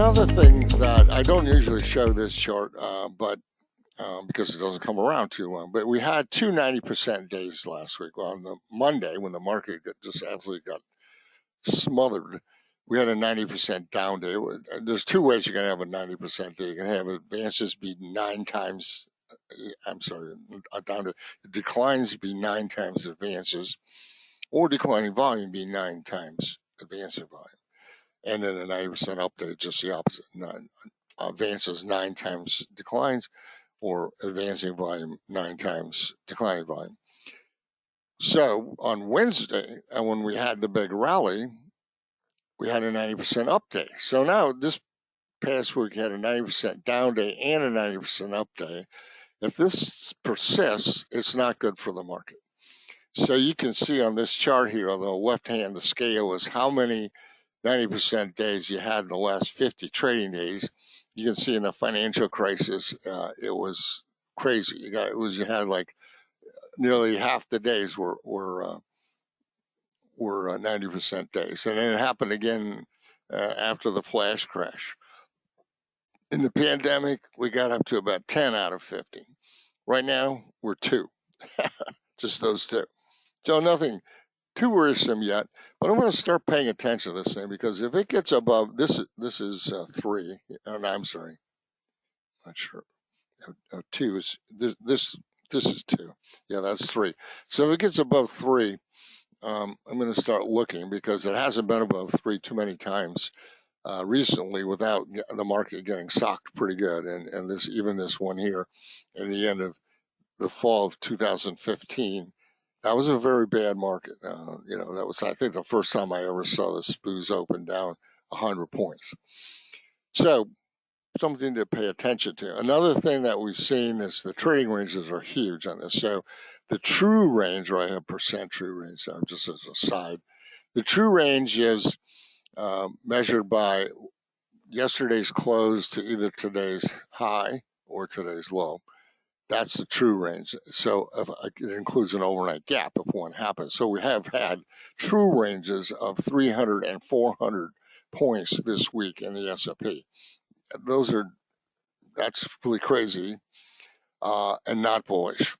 another thing that I don't usually show this chart, but because it doesn't come around too long, but we had two 90% days last week. Well, on the Monday, when the market just absolutely got smothered, we had a 90% down day. There's two ways you can have a 90% day. You can have advances be 9 times, I'm sorry, down to declines be 9 times advances, or declining volume be 9 times advancing volume. And then a 90% update, just the opposite. Advances 9 times declines, or advancing volume 9 times declining volume. So on Wednesday, and when we had the big rally, we had a 90% up day. So now this past week had a 90% down day and a 90% up day. If this persists, it's not good for the market. So you can see on this chart here, on the left hand, the scale is how many 90% days you had in the last 50 trading days. You can see in the financial crisis, it was crazy. You had like nearly half the days were 90% days, and then it happened again after the flash crash. In the pandemic, we got up to about 10 out of 50. Right now, we're 2, just those 2. So nothing too worrisome yet, but I'm going to start paying attention to this thing, because if it gets above this is 3. I'm sorry, not sure. 2 is this is 2. Yeah, that's 3. So if it gets above 3, I'm going to start looking, because it hasn't been above 3 too many times recently without the market getting socked pretty good. And this one here, in the end of the fall of 2015. That was a very bad market. That was, I think, the first time I ever saw the SPOOs open down 100 points. So something to pay attention to. Another thing that we've seen is the trading ranges are huge on this. So the true range, or I have percent true range, so just as a side, the true range is measured by yesterday's close to either today's high or today's low. That's the true range. So it includes an overnight gap if one happens. So we have had true ranges of 300 and 400 points this week in the S&P. That's really crazy and not bullish.